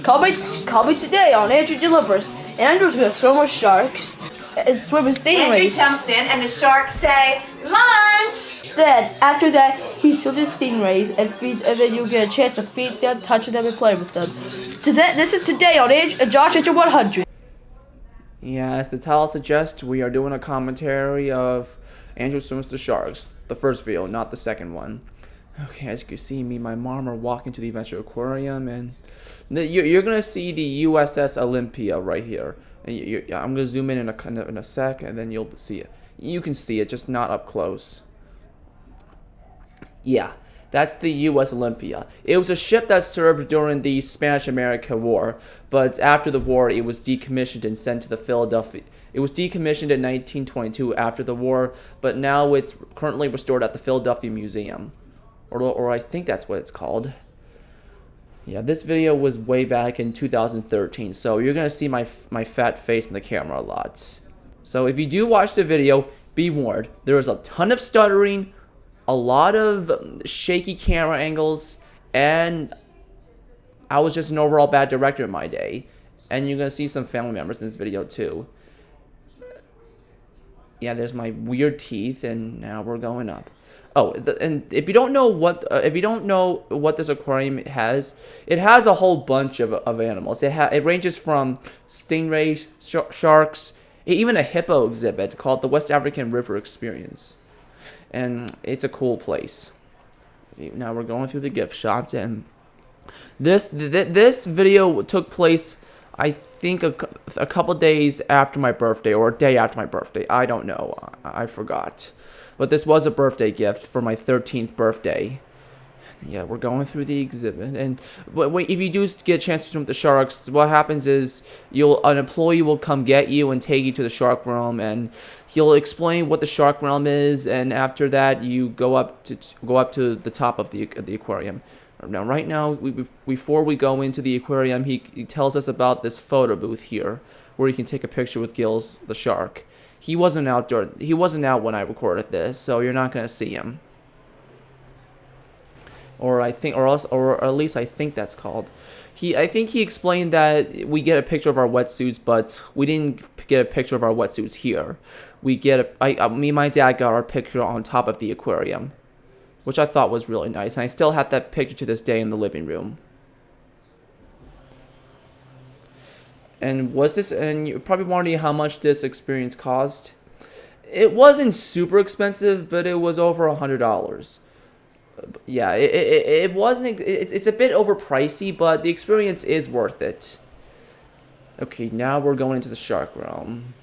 Call me today on Andrew Delivers. Andrew's gonna swim with sharks and swim with Andrew stingrays. jumps in and the sharks say, lunch! Then, after that, he swims with stingrays and feeds, and then you get a chance to feed them, touch them, and play with them. This is today on Josh Andrew 100. Yeah, as the title suggests, we are doing a commentary of Andrew Swims with Sharks, the first video, not the second one. Okay, as you can see, me and my mom are walking to the Adventure Aquarium, and you're gonna see the USS Olympia right here. And I'm gonna zoom in a sec, and then you'll see it. You can see it, just not up close. Yeah, that's the U.S. Olympia. It was a ship that served during the Spanish-American War, but after the war, it was decommissioned and sent to the Philadelphia. It was decommissioned in 1922 after the war, but now it's currently restored at the Philadelphia Museum. Or I think that's what it's called. Yeah, this video was way back in 2013, so you're gonna see my fat face in the camera a lot. So if you do watch the video, be warned. There is a ton of stuttering, a lot of shaky camera angles, and I was just an overall bad director in my day. And you're gonna see some family members in this video too. Yeah, there's my weird teeth, and now we're going up. Oh, and if you don't know what this aquarium has, it has a whole bunch of animals. It ranges from stingrays, sharks, even a hippo exhibit called the West African River Experience, and it's a cool place. Now we're going through the gift shops, and this video took place, I think, a couple days after my birthday, or a day after my birthday. I don't know. I forgot. But this was a birthday gift for my 13th birthday. Yeah, we're going through the exhibit, and if you do get a chance to swim with the sharks, what happens is an employee will come get you and take you to the shark realm, and he'll explain what the shark realm is, and after that you go up to the top of the aquarium. Now, right now, before we go into the aquarium, he tells us about this photo booth here, where you can take a picture with Gills the shark. He wasn't out when I recorded this, so you're not gonna see him. Or at least I think that's called. I think he explained that we get a picture of our wetsuits, but we didn't get a picture of our wetsuits here. Me and my dad got our picture on top of the aquarium, which I thought was really nice, and I still have that picture to this day in the living room. And you're probably wondering how much this experience cost. It wasn't super expensive, but it was over $100. Yeah, it wasn't. It's a bit overpricey, but the experience is worth it. Okay, now we're going into the shark realm.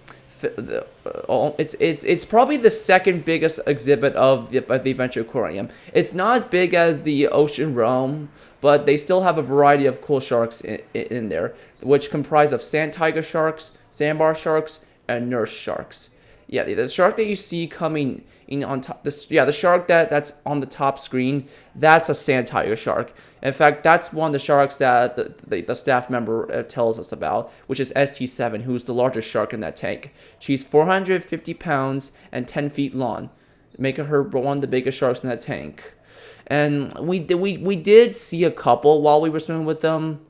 It's probably the second biggest exhibit of the Adventure Aquarium. It's not as big as the Ocean Realm, but they still have a variety of cool sharks in there, which comprise of sand tiger sharks, sandbar sharks, and nurse sharks. Yeah, the shark that you see coming in on top, the shark that's on the top screen, that's a sand tiger shark. In fact, that's one of the sharks that the staff member tells us about, which is ST7, who's the largest shark in that tank. She's 450 pounds and 10 feet long, making her one of the biggest sharks in that tank. And we did see a couple while we were swimming with them,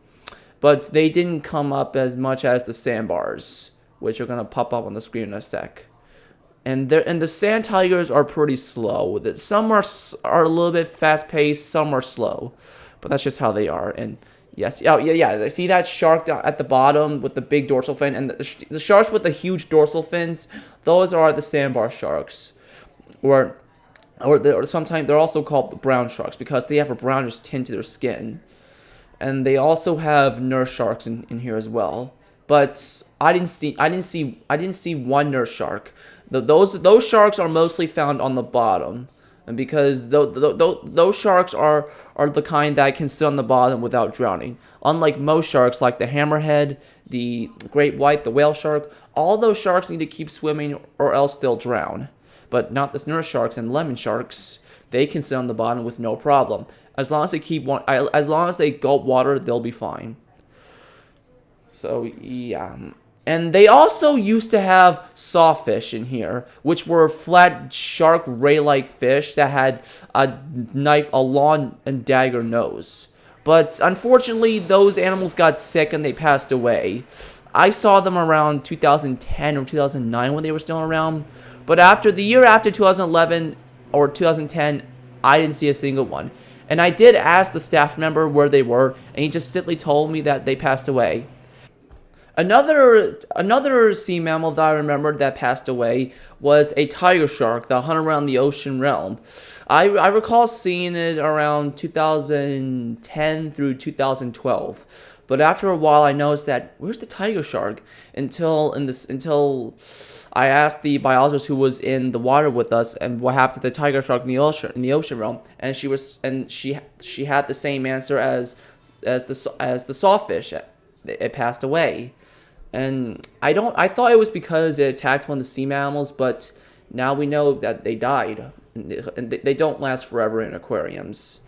but they didn't come up as much as the sandbars, which are gonna pop up on the screen in a sec. And the sand tigers are pretty slow. Some are a little bit fast paced, some are slow, but that's just how they are. And yes, yeah. See that shark down at the bottom with the big dorsal fin, and the sharks with the huge dorsal fins. Those are the sandbar sharks, or sometimes they're also called the brown sharks because they have a brownish tint to their skin. And they also have nurse sharks in here as well. But I didn't see one nurse shark. Those sharks are mostly found on the bottom, and because those sharks are the kind that can sit on the bottom without drowning. Unlike most sharks, like the hammerhead, the great white, the whale shark, all those sharks need to keep swimming or else they'll drown. But not the nurse sharks and lemon sharks. They can sit on the bottom with no problem. As long as they gulp water, they'll be fine. So yeah. And they also used to have sawfish in here, which were flat shark ray-like fish that had a long and dagger nose. But unfortunately, those animals got sick and they passed away. I saw them around 2010 or 2009 when they were still around. But after the year after 2011 or 2010, I didn't see a single one. And I did ask the staff member where they were, and he just simply told me that they passed away. Another sea mammal that I remembered that passed away was a tiger shark that hung around the ocean realm. I recall seeing it around 2010 through 2012. But after a while, I noticed that where's the tiger shark? Until I asked the biologist who was in the water with us and what happened to the tiger shark in the ocean realm, and she had the same answer as the sawfish. It passed away. And I thought it was because it attacked one of the sea mammals, but now we know that they died. And they don't last forever in aquariums.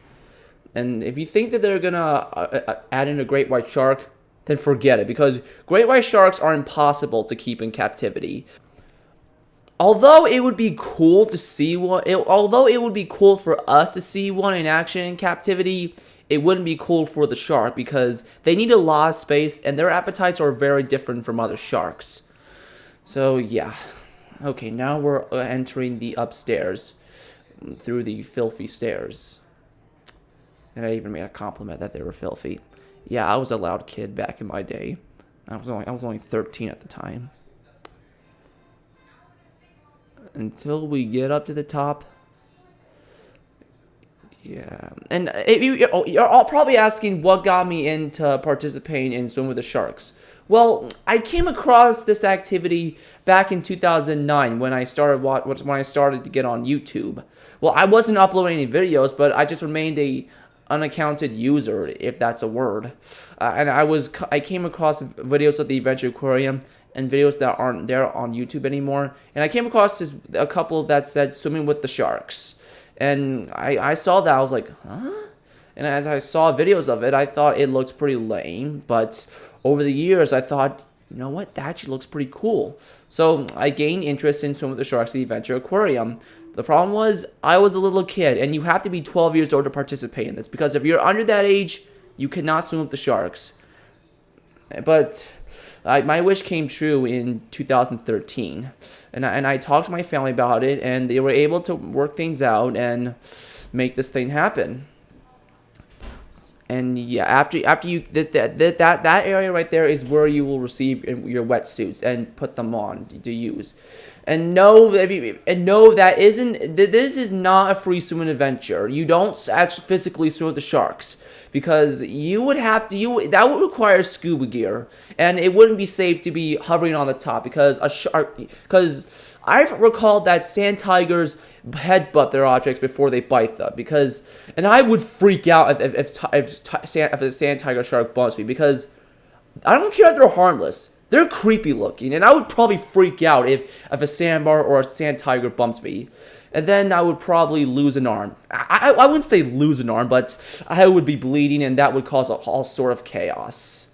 And if you think that they're gonna add in a great white shark, then forget it, because great white sharks are impossible to keep in captivity. Although it would be cool to see one, although it would be cool for us to see one in action in captivity, it wouldn't be cool for the shark because they need a lot of space and their appetites are very different from other sharks. So yeah. Okay, now we're entering the upstairs through the filthy stairs. And I even made a compliment that they were filthy. Yeah, I was a loud kid back in my day. I was only 13 at the time. Until we get up to the top. Yeah, and you're all probably asking what got me into participating in Swim with the Sharks. Well, I came across this activity back in 2009 when I started to get on YouTube. Well, I wasn't uploading any videos, but I just remained a unaccounted user, if that's a word. And I came across videos of the Adventure Aquarium and videos that aren't there on YouTube anymore. And I came across a couple that said Swimming with the Sharks. And I saw that, I was like, huh? And as I saw videos of it, I thought it looked pretty lame. But over the years, I thought, you know what, that actually looks pretty cool. So I gained interest in Swim with the Sharks, the Adventure Aquarium. The problem was, I was a little kid, and you have to be 12 years old to participate in this. Because if you're under that age, you cannot swim with the sharks. But my wish came true in 2013. And I talked to my family about it, and they were able to work things out and make this thing happen. And yeah, after you that area right there is where you will receive your wetsuits and put them on to use. And know that this is not a free swimming adventure. You don't actually physically swim with the sharks, because that would require scuba gear, and it wouldn't be safe to be hovering on the top because I recall that sand tigers headbutt their objects before they bite them, and I would freak out if a sand tiger shark bumps me, because I don't care if they're harmless. They're creepy looking, and I would probably freak out if a sandbar or a sand tiger bumped me. And then I would probably lose an arm. I wouldn't say lose an arm, but I would be bleeding, and that would cause all sort of chaos.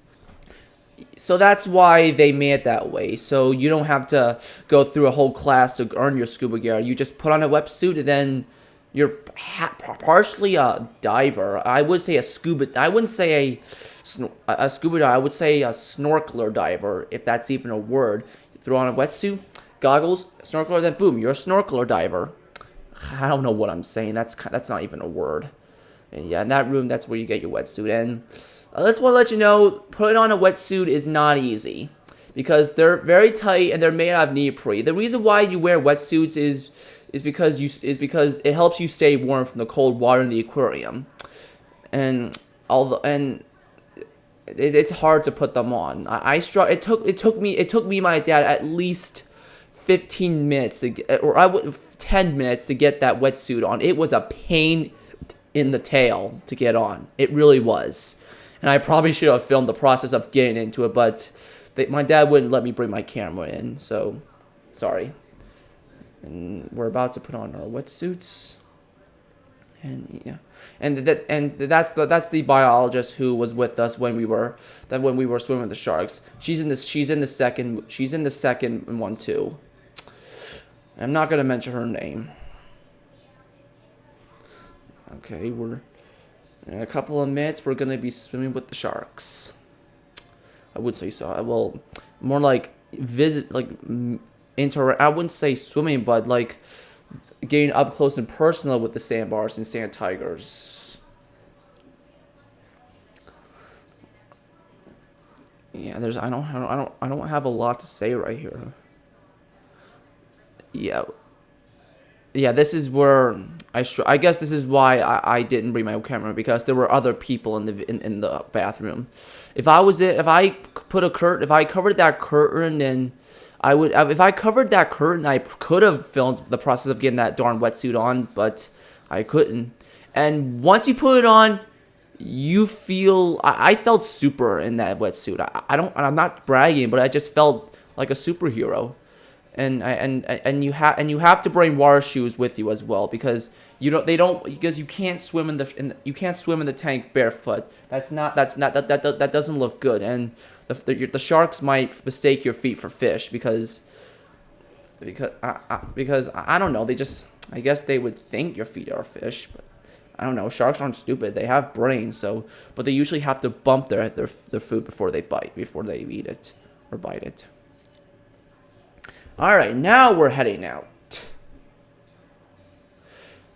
So that's why they made it that way. So you don't have to go through a whole class to earn your scuba gear. You just put on a wetsuit, and then you're partially a diver. I would say a scuba. I wouldn't say a scuba diver. I would say a snorkeler diver, if that's even a word. You throw on a wetsuit, goggles, snorkeler, then boom, you're a snorkeler diver. I don't know what I'm saying. That's not even a word. And yeah, in that room, that's where you get your wetsuit. And I just want to let you know, putting on a wetsuit is not easy, because they're very tight and they're made out of neoprene. The reason why you wear wetsuits is because it helps you stay warm from the cold water in the aquarium. And it's hard to put them on. It took me my dad at least 15 minutes 10 minutes to get that wetsuit on. It was a pain in the tail to get on. It really was. And I probably should have filmed the process of getting into it, but my dad wouldn't let me bring my camera in, so sorry. And we're about to put on our wetsuits. And yeah. That's the biologist who was with us when we were swimming with the sharks. She's in the second one too. I'm not gonna mention her name. Okay, In a couple of minutes, we're gonna be swimming with the sharks. I would say so. Well, more like I wouldn't say swimming, but like getting up close and personal with the sandbars and sand tigers. Yeah, I don't have a lot to say right here. Yeah, this is where I guess this is why I didn't bring my camera, because there were other people in the bathroom. If I covered that curtain, then if I covered that curtain, I could have filmed the process of getting that darn wetsuit on, but I couldn't. And once you put it on, I felt super in that wetsuit. I'm not bragging, but I just felt like a superhero. And you have to bring water shoes with you as well, because because you can't swim in the tank barefoot. That doesn't look good, and the sharks might mistake your feet for fish because I don't know, I guess they would think your feet are fish, but I don't know. Sharks aren't stupid. They have brains, but they usually have to bump their food before they eat it or bite it. Alright, now we're heading out.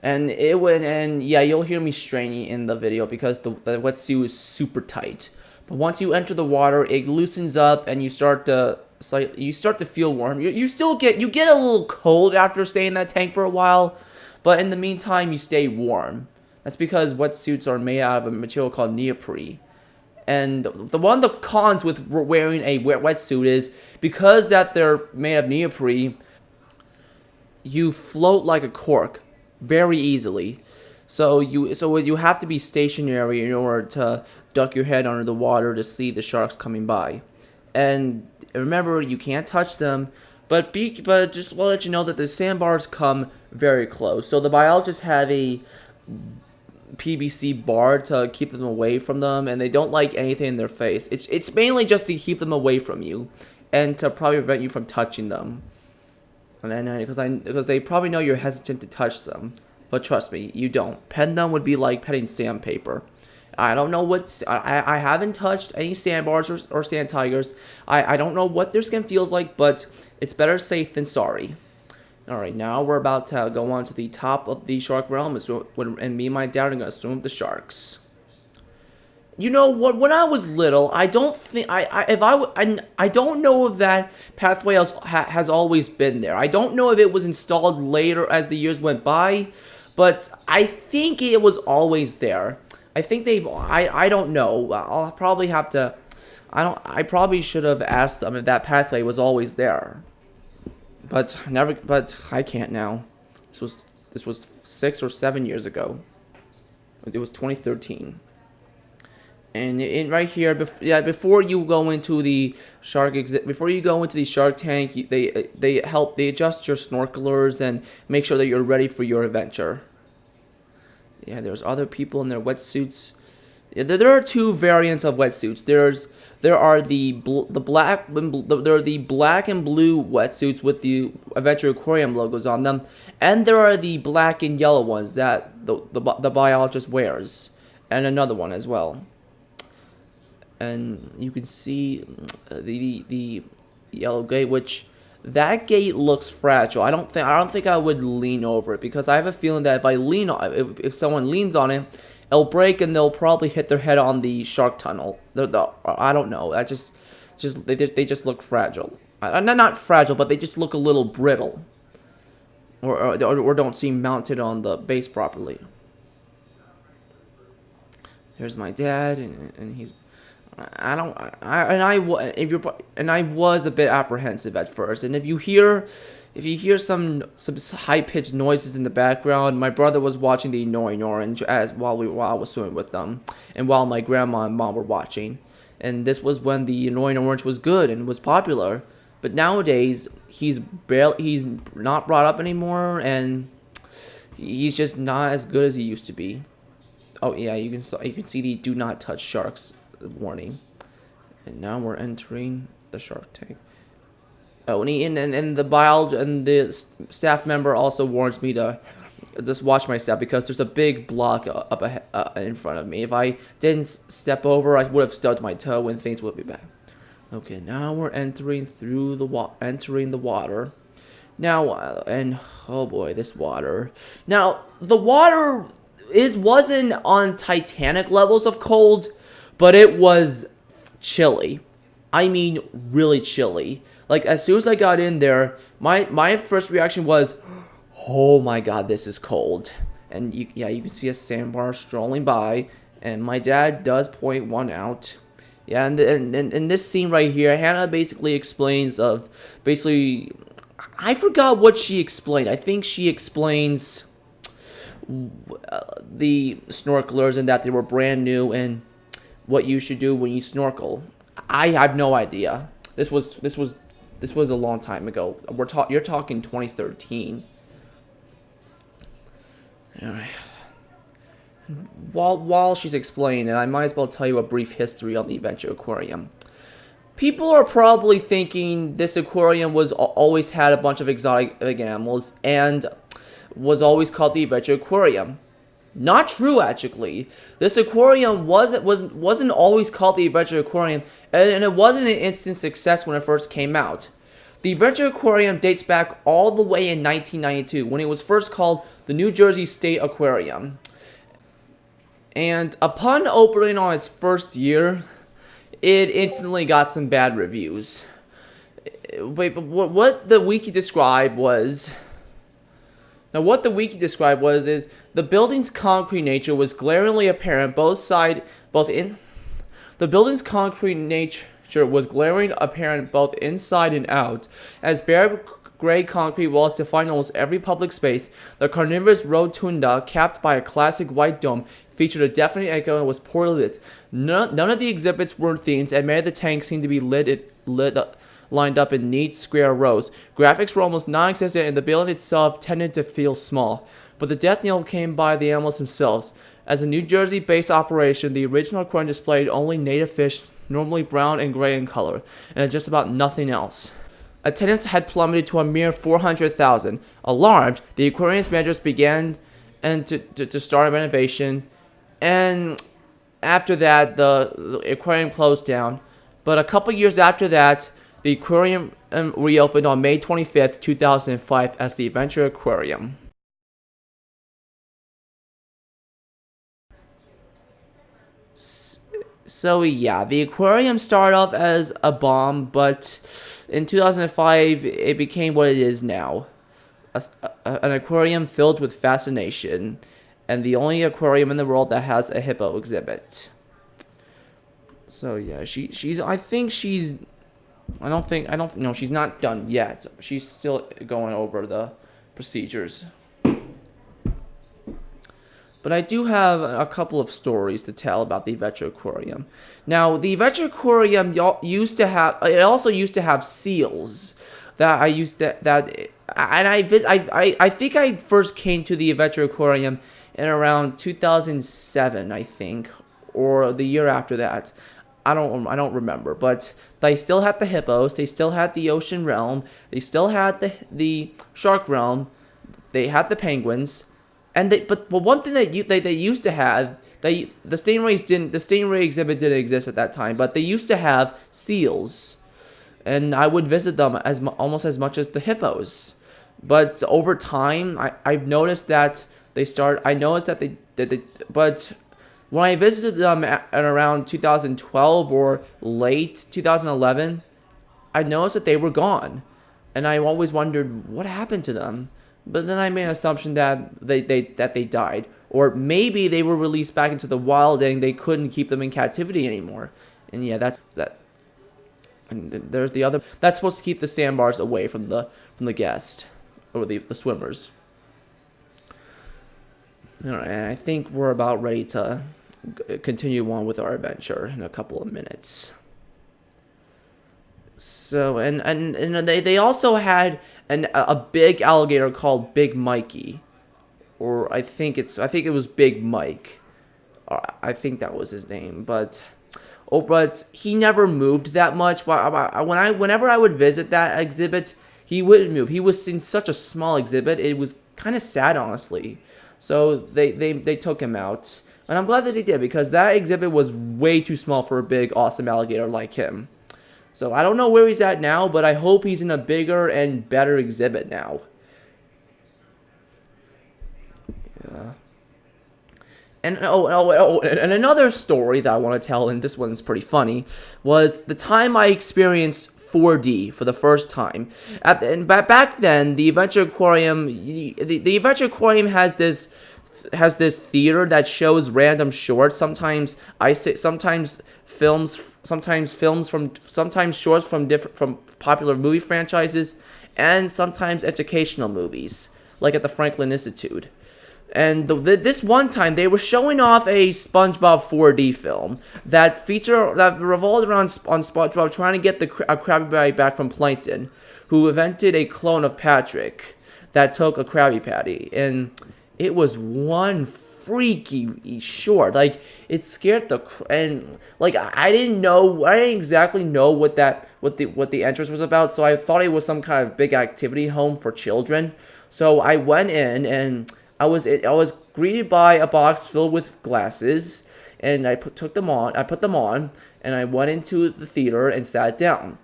And yeah, you'll hear me straining in the video because the wetsuit is super tight. But once you enter the water, it loosens up and you start to feel warm. You get a little cold after staying in that tank for a while, but in the meantime you stay warm. That's because wetsuits are made out of a material called neoprene. And one of the cons with wearing a wetsuit is because that they're made of neoprene, you float like a cork very easily. So you have to be stationary in order to duck your head under the water to see the sharks coming by. And remember, you can't touch them, but just want to let you know that the sandbars come very close. So the biologists have a PVC bar to keep them away from them, and they don't like anything in their face. It's mainly just to keep them away from you, and to probably prevent you from touching them. And then because they probably know you're hesitant to touch them, but trust me, you don't. Petting them would be like petting sandpaper. I don't know I haven't touched any sandbars or sand tigers. I don't know what their skin feels like, but it's better safe than sorry. Alright, now we're about to go on to the top of the shark realm, and me and my dad are going to swim with the sharks. You know what? When I was little, I don't know if that pathway has always been there. I don't know if it was installed later as the years went by, but I think it was always there. I think I don't know. I'll probably have to. I probably should have asked them if that pathway was always there. But I can't now. This was 6 or 7 years ago. It was 2013. And right here, before you go into the shark tank, they adjust your snorkelers and make sure that you're ready for your adventure. Yeah, there's other people in their wetsuits. Yeah, there are two variants of wetsuits. There are the black and blue wetsuits with the Adventure Aquarium logos on them, and there are the black and yellow ones that the biologist wears, and another one as well. And you can see the yellow gate, which that gate looks fragile. I don't think I would lean over it, because I have a feeling that if someone leans on it, it'll break and they'll probably hit their head on the shark tunnel. I don't know. They just look fragile. Not fragile, but they just look a little brittle, or don't seem mounted on the base properly. There's my dad, and he's. I was a bit apprehensive at first, and if you hear some high-pitched noises in the background, my brother was watching the Annoying Orange while I was swimming with them, and while my grandma and mom were watching. And this was when the Annoying Orange was good and was popular, but nowadays he's not brought up anymore, and he's just not as good as he used to be. Oh yeah, you can see the "Do not touch sharks" warning. And now we're entering the shark tank. Oh, and the staff member also warns me to just watch my step because there's a big block in front of me. If I didn't step over, I would have stubbed my toe and things would be bad. Okay, now we're entering the water. Now, and oh boy, this water. Now, the water wasn't on Titanic levels of cold, but it was chilly. I mean, really chilly. Like, as soon as I got in there, my first reaction was, oh my god, this is cold. And you can see a sandbar strolling by, and my dad does point one out. Yeah, and in this scene right here, Hannah basically explains I forgot what she explained. I think she explains the snorkelers and that they were brand new and what you should do when you snorkel. I have no idea. This was a long time ago. You're talking 2013. All right. While she's explaining, I might as well tell you a brief history on the Adventure Aquarium. People are probably thinking this aquarium always had a bunch of exotic animals and was always called the Adventure Aquarium. Not true, actually. This aquarium wasn't always called the Adventure Aquarium, and it wasn't an instant success when it first came out. The Adventure Aquarium dates back all the way in 1992 when it was first called the New Jersey State Aquarium. And upon opening on its first year, it instantly got some bad reviews. Wait, but what the wiki described was... Now, what the wiki described is the building's concrete nature was glaringly apparent The building's concrete nature was glaringly apparent both inside and out, as bare gray concrete walls defined almost every public space. The carnivorous rotunda, capped by a classic white dome, featured a definite echo and was poorly lit. None of the exhibits were themed, and many of the tanks seemed to be lined up in neat, square rows. Graphics were almost non-existent, and the building itself tended to feel small. But the death knell came by the animals themselves. As a New Jersey-based operation, the original aquarium displayed only native fish, normally brown and gray in color, and just about nothing else. Attendance had plummeted to a mere 400,000. Alarmed, the aquarium's managers began to start a renovation, and after that, the aquarium closed down. But a couple years after that, the aquarium reopened on May 25th, 2005 as the Adventure Aquarium. So yeah, the aquarium started off as a bomb, but in 2005 it became what it is now. An aquarium filled with fascination, and the only aquarium in the world that has a hippo exhibit. So yeah, she's not done yet. She's still going over the procedures. But I do have a couple of stories to tell about the Adventure Aquarium. Now, the Adventure Aquarium used to have seals that I think I first came to the Adventure Aquarium in around 2007, I think, or the year after that. I don't remember, but they still had the hippos, they still had the ocean realm, they still had the shark realm, they had the penguins, and but one thing that they used to have, the stingray exhibit didn't exist at that time, but they used to have seals, and I would visit them almost as much as the hippos. But over time, I've noticed that but when I visited them at around 2012 or late 2011, I noticed that they were gone. And I always wondered what happened to them. But then I made an assumption that they died. Or maybe they were released back into the wild and they couldn't keep them in captivity anymore. And yeah, that's that. And there's the other. That's supposed to keep the sandbars away from the guest. Or the swimmers. Alright, and I think we're about ready to continue on with our adventure in a couple of minutes. So, and they also had a big alligator called Big Mikey, or I think it was Big Mike. I think that was his name, but he never moved that much. Whenever I would visit that exhibit, he wouldn't move. He was in such a small exhibit. It was kind of sad, honestly. So they took him out. And I'm glad that they did, because that exhibit was way too small for a big, awesome alligator like him. So I don't know where he's at now, but I hope he's in a bigger and better exhibit now. Yeah. And and another story that I want to tell, and this one's pretty funny, was the time I experienced 4D for the first time. Back then, the Adventure Aquarium, the Adventure Aquarium has this theater that shows random shorts. Sometimes shorts from popular movie franchises, and sometimes educational movies, like at the Franklin Institute. And this one time, they were showing off a SpongeBob 4D film that revolved around on SpongeBob trying to get a Krabby Patty back from Plankton, who invented a clone of Patrick that took a Krabby Patty. And it was one freaky short. Like, it scared I didn't exactly know what the entrance was about, so I thought it was some kind of big activity home for children. So I went in, and I was greeted by a box filled with glasses, and I put them on, and I went into the theater and sat down.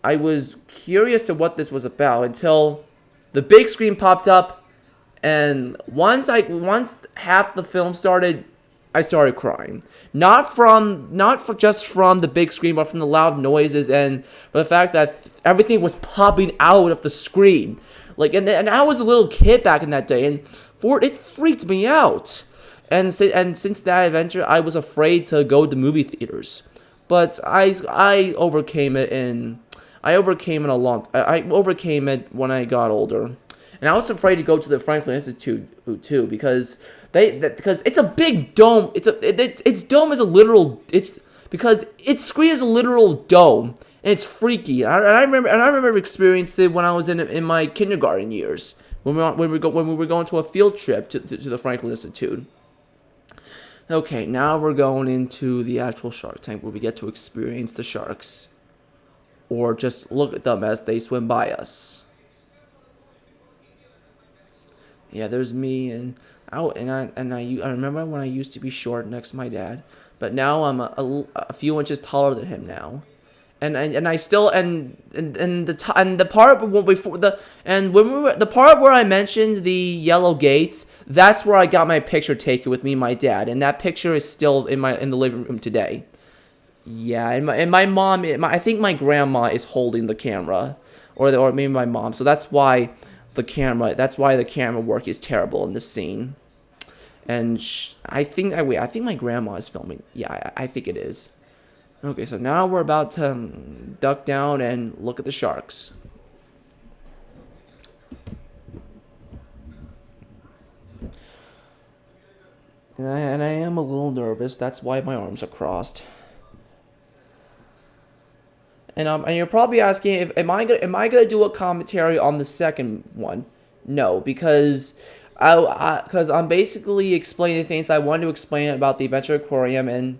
I was curious to what this was about until the big screen popped up, and once half the film started, I started crying. Not just from the big screen, but from the loud noises and the fact that everything was popping out of the screen. And I was a little kid back in that day, and it freaked me out. And since that adventure, I was afraid to go to movie theaters. But I overcame it I overcame it when I got older. And I was afraid to go to the Franklin Institute too, because it's a big dome. Its dome is a literal. Because its screen is a literal dome, and it's freaky. I remember experiencing it when I was in my kindergarten years, when we were going to a field trip to the Franklin Institute. Okay, now we're going into the actual Shark Tank, where we get to experience the sharks, or just look at them as they swim by us. Yeah, there's me, and I remember when I used to be short next to my dad, but now I'm a few inches taller than him now, the part where I mentioned the yellow gates, that's where I got my picture taken with me and my dad, and that picture is still in the living room today. Yeah, and my mom, I think my grandma is holding the camera, or maybe my mom, so that's why the camera work is terrible in this scene. And I think my grandma is filming. Yeah, I think it is. Okay, so now we're about to duck down and look at the sharks. And I am a little nervous. That's why my arms are crossed. And you're probably asking, am I gonna do a commentary on the second one? No, because I'm basically explaining things I wanted to explain about the Adventure Aquarium, and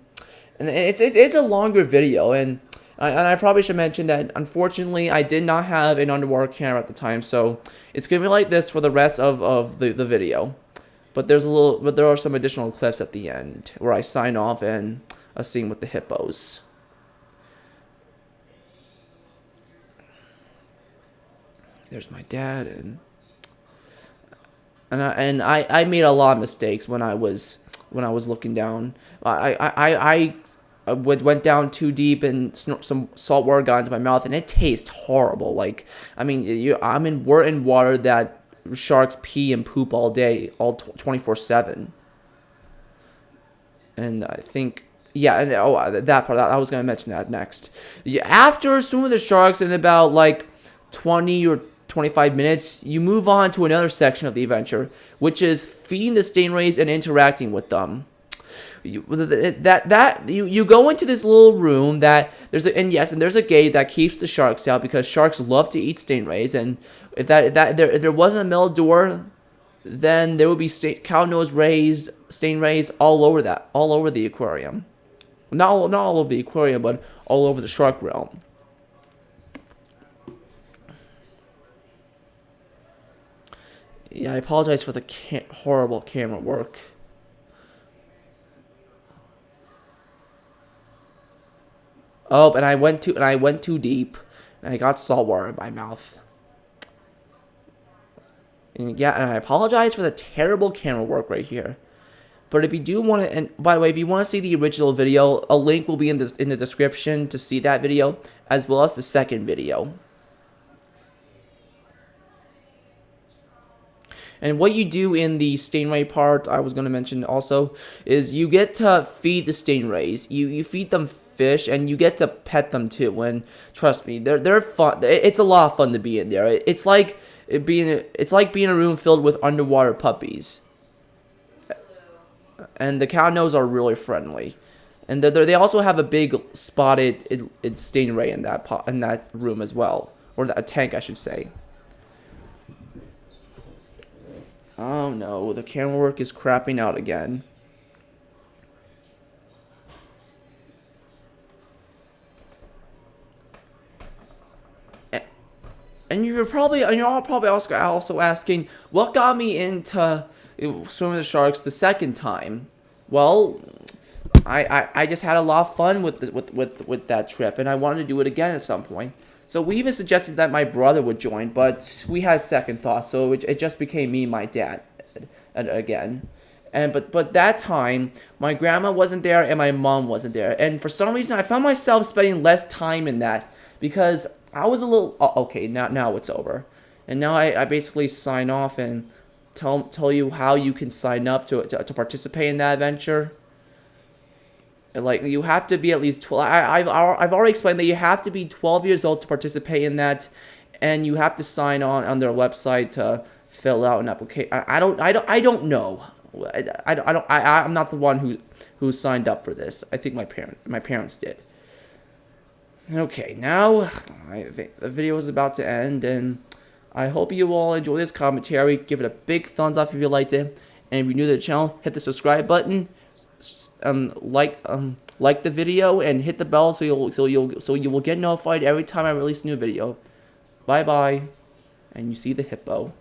it's a longer video, and I probably should mention that unfortunately I did not have an underwater camera at the time, so it's gonna be like this for the rest of the video. But there are some additional clips at the end where I sign off and a scene with the hippos. There's my dad, and I made a lot of mistakes when I was looking down. I went down too deep, and some salt water got into my mouth, and it tastes horrible. We're in water that sharks pee and poop all day, all 24/7. And I think, yeah, and that part, I was gonna mention that next. Yeah, after swimming with the sharks in about 20 or 25 minutes, you move on to another section of the adventure, which is feeding the stingrays and interacting with them. You go into this little room that there's a gate that keeps the sharks out, because sharks love to eat stingrays, and if there wasn't a metal door, then there would be cow-nosed stingrays all over the aquarium. Not all over the aquarium, but all over the shark realm. Yeah, I apologize for the horrible camera work. Oh, and I went too deep, and I got salt water in my mouth. And yeah, and I apologize for the terrible camera work right here. But if you do want to, and by the way, if you want to see the original video, a link will be in the description to see that video, as well as the second video. And what you do in the stingray part, I was going to mention also, is you get to feed the stingrays. You feed them fish, and you get to pet them too. And trust me, they're fun. It's a lot of fun to be in there. It's like being a room filled with underwater puppies. And the cow-nose are really friendly, and they also have a big spotted stingray in that room as well, or that tank, I should say. Oh no, the camera work is crapping out again. And you're all probably also asking, what got me into swimming with sharks the second time? Well, I just had a lot of fun with that trip, and I wanted to do it again at some point. So we even suggested that my brother would join, but we had second thoughts, so it just became me and my dad again. But that time, my grandma wasn't there and my mom wasn't there, and for some reason I found myself spending less time in that because I was a little okay. Now it's over, and now I basically sign off and tell you how you can sign up to participate in that adventure. And like, you have to be at least 12. I've already explained that you have to be 12 years old to participate in that, and you have to sign on their website to fill out an application. I don't know. I'm not the one who signed up for this. I think my parents did. Okay, now I think the video is about to end, and I hope you all enjoy this commentary. Give it a big thumbs up if you liked it, and if you're new to the channel, hit the subscribe button, like the video, and hit the bell so you will get notified every time I release a new video. Bye bye, and you see the hippo.